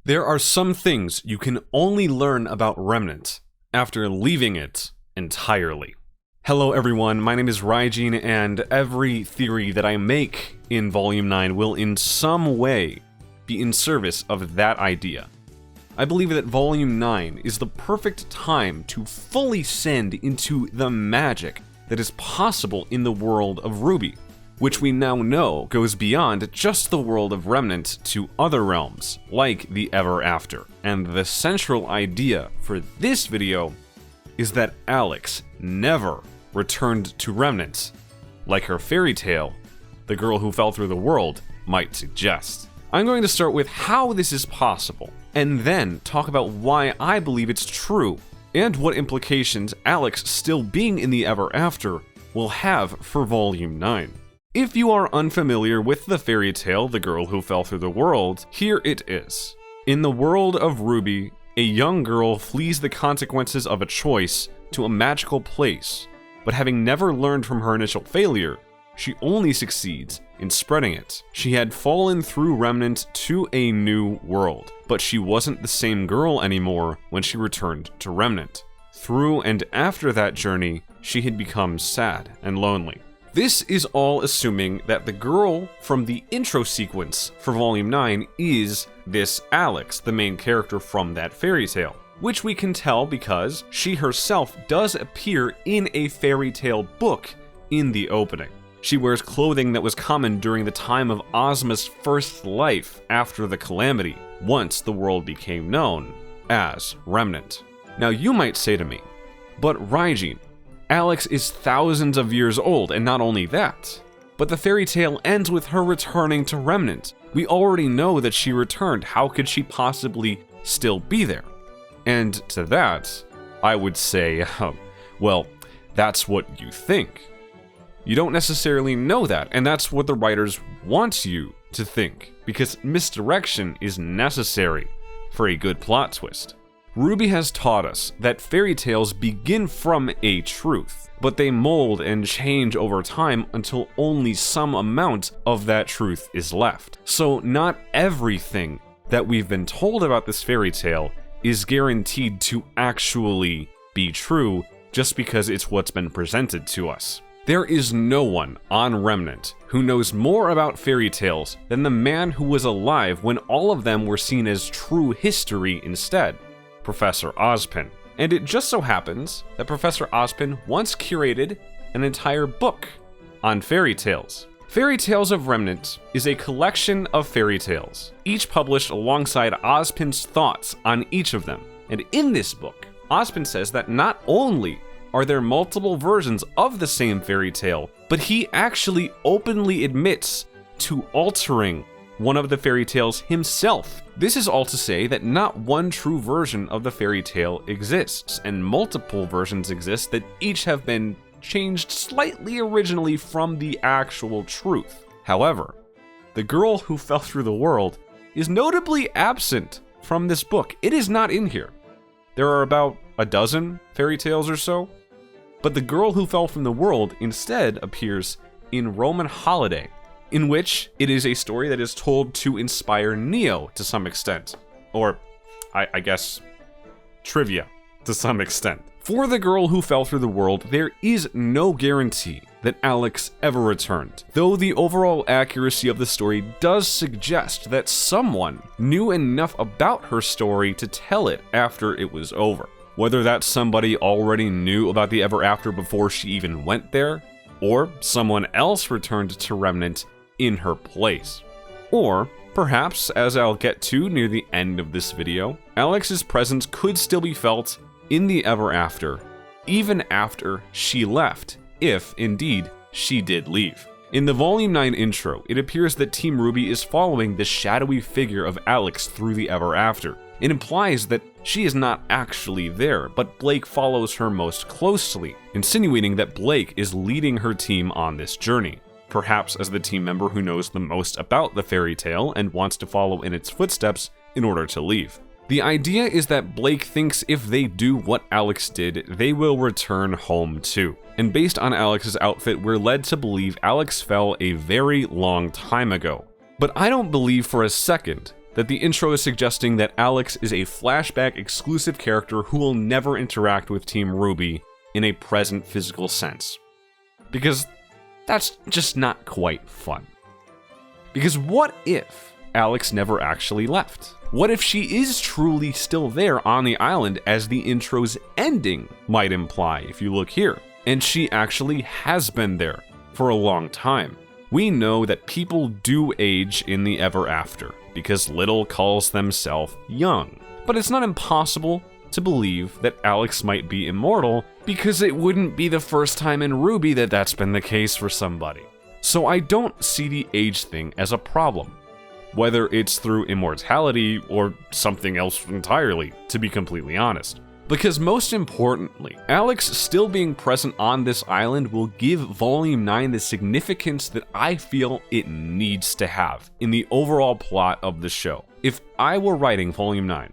There are some things you can only learn about Remnant after leaving it entirely. Hello everyone, my name is RWBY, and every theory that I make in Volume 9 will in some way be in service of that idea. I believe that Volume 9 is the perfect time to fully send into the magic that is possible in the world of RWBY, which we now know goes beyond just the world of Remnant to other realms, like the Ever After. And the central idea for this video is that Alyx never returned to Remnant, like her fairy tale, The Girl Who Fell Through the World, might suggest. I'm going to start with how this is possible, and then talk about why I believe it's true, and what implications Alyx still being in the Ever After will have for Volume 9. If you are unfamiliar with the fairy tale The Girl Who Fell Through the World, here it is. In the world of RWBY, a young girl flees the consequences of a choice to a magical place, but having never learned from her initial failure, she only succeeds in spreading it. She had fallen through Remnant to a new world, but she wasn't the same girl anymore when she returned to Remnant. Through and after that journey, she had become sad and lonely. This is all assuming that the girl from the intro sequence for Volume 9 is this Alyx, the main character from that fairy tale, which we can tell because she herself does appear in a fairy tale book in the opening. She wears clothing that was common during the time of Ozma's first life after the Calamity, once the world became known as Remnant. Now you might say to me, but RWBY, Alyx is thousands of years old, and not only that, but the fairy tale ends with her returning to Remnant. We already know that she returned. How could she possibly still be there? And to that, I would say, well, that's what you think. You don't necessarily know that, and that's what the writers want you to think, because misdirection is necessary for a good plot twist. RWBY has taught us that fairy tales begin from a truth, but they mold and change over time until only some amount of that truth is left. So not everything that we've been told about this fairy tale is guaranteed to actually be true just because it's what's been presented to us. There is no one on Remnant who knows more about fairy tales than the man who was alive when all of them were seen as true history instead, Professor Ozpin. And it just so happens that Professor Ozpin once curated an entire book on fairy tales. Fairy Tales of Remnant is a collection of fairy tales, each published alongside Ozpin's thoughts on each of them. And in this book, Ozpin says that not only are there multiple versions of the same fairy tale, but he actually openly admits to altering one of the fairy tales himself. This is all to say that not one true version of the fairy tale exists, and multiple versions exist that each have been changed slightly originally from the actual truth. However, The Girl Who Fell Through the World is notably absent from this book. It is not in here. There are about a dozen fairy tales or so, but The Girl Who Fell from the World instead appears in Roman Holiday, in which it is a story that is told to inspire Neo to some extent, or I guess trivia to some extent. For The Girl Who Fell Through the World, there is no guarantee that Alyx ever returned, though the overall accuracy of the story does suggest that someone knew enough about her story to tell it after it was over. Whether that somebody already knew about the Ever After before she even went there, or someone else returned to Remnant in her place. Or, perhaps, as I'll get to near the end of this video, Alyx's presence could still be felt in the Ever After, even after she left, if, indeed, she did leave. In the Volume 9 intro, it appears that Team RWBY is following the shadowy figure of Alyx through the Ever After. It implies that she is not actually there, but Blake follows her most closely, insinuating that Blake is leading her team on this journey, perhaps as the team member who knows the most about the fairy tale and wants to follow in its footsteps in order to leave. The idea is that Blake thinks if they do what Alyx did, they will return home too. And based on Alyx's outfit, we're led to believe Alyx fell a very long time ago. But I don't believe for a second that the intro is suggesting that Alyx is a flashback exclusive character who will never interact with Team RWBY in a present physical sense. Because that's just not quite fun. Because what if Alyx never actually left? What if she is truly still there on the island as the intro's ending might imply if you look here, and she actually has been there for a long time? We know that people do age in the ever after, because Little calls themselves young. But it's not impossible to believe that Alyx might be immortal, because it wouldn't be the first time in RWBY that that's been the case for somebody. So I don't see the age thing as a problem, whether it's through immortality or something else entirely, to be completely honest. Because most importantly, Alyx still being present on this island will give Volume 9 the significance that I feel it needs to have in the overall plot of the show. If I were writing Volume 9,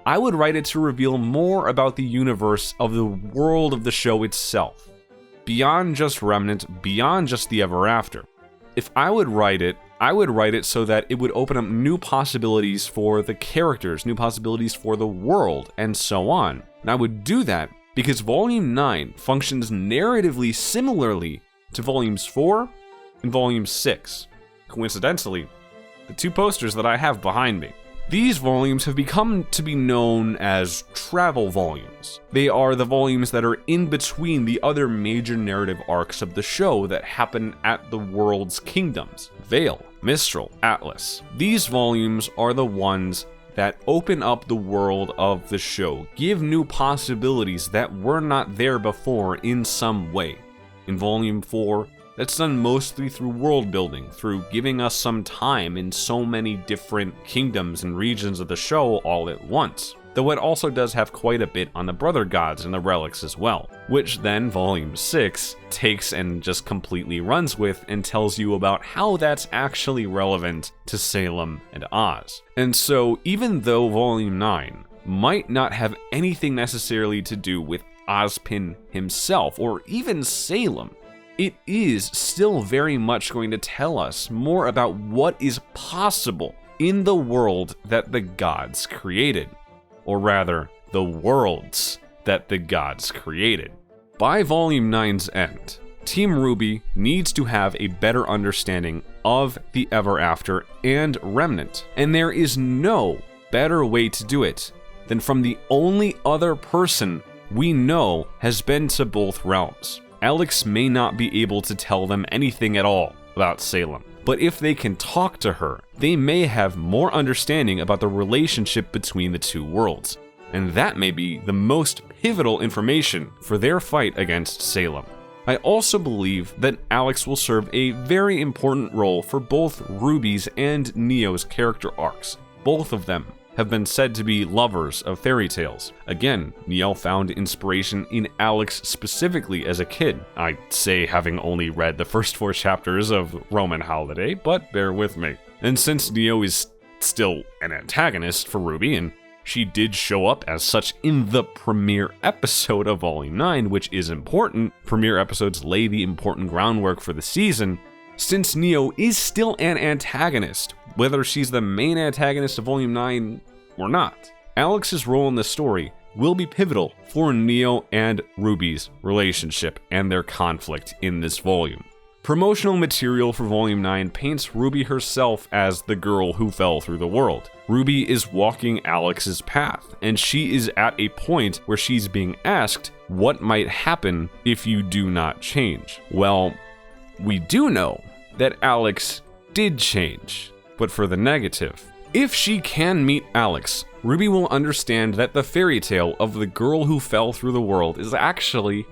I would write it to reveal more about the universe of the world of the show itself, beyond just Remnant, beyond just the Ever After. If I would write it so that it would open up new possibilities for the characters, new possibilities for the world, and so on. And I would do that because Volume 9 functions narratively similarly to Volumes 4 and Volume 6. Coincidentally, the two posters that I have behind me. These volumes have become to be known as travel volumes. They are the volumes that are in between the other major narrative arcs of the show that happen at the world's kingdoms: Vale, Mistral, Atlas. These volumes are the ones that open up the world of the show, give new possibilities that were not there before in some way. In Volume 4, that's done mostly through world building, through giving us some time in so many different kingdoms and regions of the show all at once. Though it also does have quite a bit on the brother gods and the relics as well, which then Volume 6 takes and just completely runs with and tells you about how that's actually relevant to Salem and Oz. And so even though Volume 9 might not have anything necessarily to do with Ozpin himself or even Salem, it is still very much going to tell us more about what is possible in the world that the gods created. Or rather, the worlds that the gods created. By Volume 9's end, Team RWBY needs to have a better understanding of the Ever After and Remnant, and there is no better way to do it than from the only other person we know has been to both realms. Alyx may not be able to tell them anything at all about Salem, but if they can talk to her, they may have more understanding about the relationship between the two worlds, and that may be the most pivotal information for their fight against Salem. I also believe that Alyx will serve a very important role for both RWBY's and Neo's character arcs. Both of them have been said to be lovers of fairy tales. Again, Neo found inspiration in Alyx specifically as a kid. I'd say having only read the first 4 chapters of Roman Holiday, but bear with me. And since Neo is still an antagonist for RWBY, and she did show up as such in the premiere episode of Volume 9, which is important, premiere episodes lay the important groundwork for the season. Since Neo is still an antagonist, whether she's the main antagonist of Volume 9 or not, Alyx's role in the story will be pivotal for Neo and RWBY's relationship and their conflict in this volume. Promotional material for Volume 9 paints RWBY herself as the girl who fell through the world. RWBY is walking Alyx's path, and she is at a point where she's being asked, what might happen if you do not change? Well, we do know that Alyx did change, but for the negative. If she can meet Alyx, RWBY will understand that the fairy tale of the girl who fell through the world is actually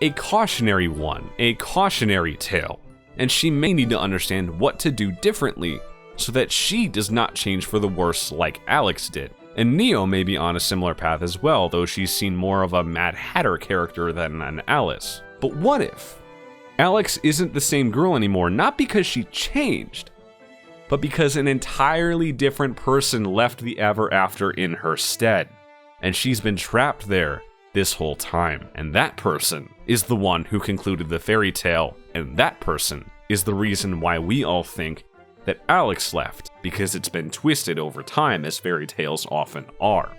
a cautionary one, a cautionary tale, and she may need to understand what to do differently so that she does not change for the worse like Alyx did. And Neo may be on a similar path as well, though she's seen more of a Mad Hatter character than an Alice. But what if Alyx isn't the same girl anymore, not because she changed, but because an entirely different person left the Ever After in her stead, and she's been trapped there this whole time, and that person is the one who concluded the fairy tale, and that person is the reason why we all think that Alyx left, because it's been twisted over time as fairy tales often are.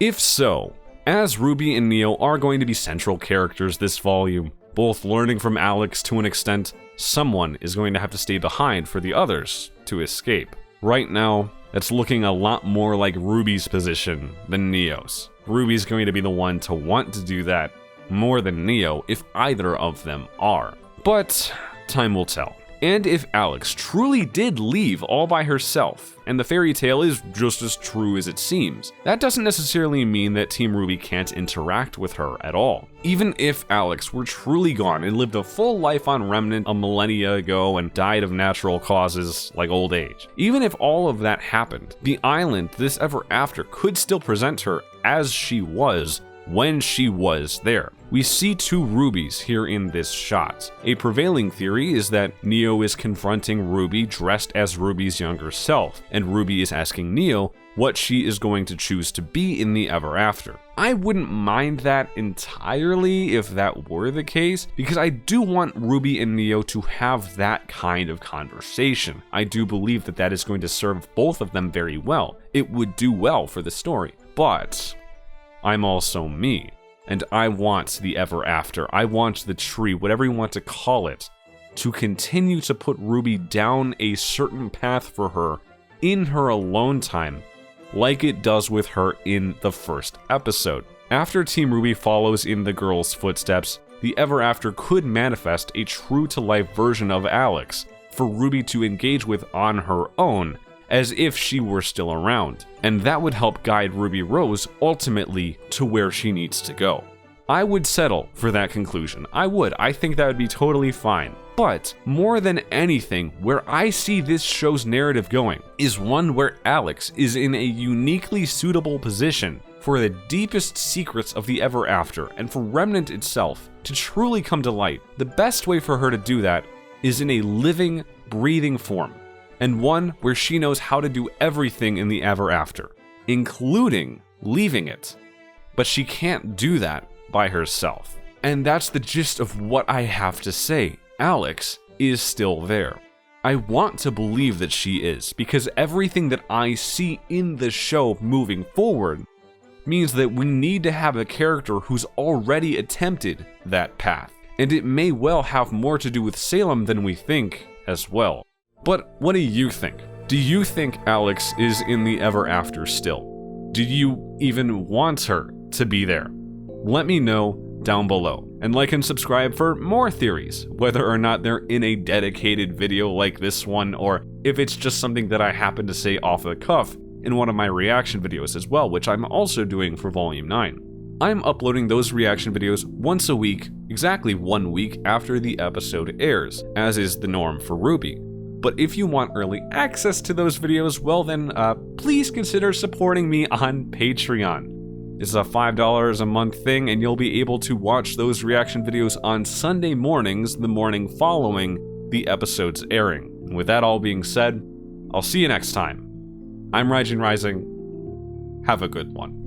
If so, as RWBY and Neo are going to be central characters this volume, both learning from Alyx to an extent, someone is going to have to stay behind for the others to escape. Right now, that's looking a lot more like RWBY's position than Neo's. RWBY's going to be the one to want to do that more than Neo if either of them are. But time will tell. And if Alyx truly did leave all by herself, and the fairy tale is just as true as it seems, that doesn't necessarily mean that Team RWBY can't interact with her at all. Even if Alyx were truly gone and lived a full life on Remnant a millennia ago and died of natural causes like old age, even if all of that happened, the island this ever after could still present her as she was when she was there. We see two RWBYs here in this shot. A prevailing theory is that Neo is confronting RWBY dressed as RWBY's younger self, and RWBY is asking Neo what she is going to choose to be in the ever after. I wouldn't mind that entirely if that were the case, because I do want RWBY and Neo to have that kind of conversation. I do believe that that is going to serve both of them very well. It would do well for the story, but I'm also me, and I want the ever after, I want the tree, whatever you want to call it, to continue to put RWBY down a certain path for her in her alone time, like it does with her in the first episode. After Team RWBY follows in the girl's footsteps, the ever after could manifest a true-to-life version of Alyx for RWBY to engage with on her own, as if she were still around, and that would help guide Ruby Rose ultimately to where she needs to go. I would settle for that conclusion. I would. I think that would be totally fine. But more than anything, where I see this show's narrative going is one where Alyx is in a uniquely suitable position for the deepest secrets of the ever after and for Remnant itself to truly come to light. The best way for her to do that is in a living, breathing form, and one where she knows how to do everything in the ever after, including leaving it. But she can't do that by herself. And that's the gist of what I have to say. Alyx is still there. I want to believe that she is, because everything that I see in the show moving forward means that we need to have a character who's already attempted that path. And it may well have more to do with Salem than we think as well. But what do you think? Do you think Alyx is in the ever after still? Do you even want her to be there? Let me know down below, and like and subscribe for more theories, whether or not they're in a dedicated video like this one, or if it's just something that I happen to say off the cuff in one of my reaction videos as well, which I'm also doing for Volume 9. I'm uploading those reaction videos once a week, exactly 1 week after the episode airs, as is the norm for RWBY. But if you want early access to those videos, well then, please consider supporting me on Patreon. It's a $5 a month thing, and you'll be able to watch those reaction videos on Sunday mornings, the morning following the episode's airing. And with that all being said, I'll see you next time. I'm Raijin Rising. Have a good one.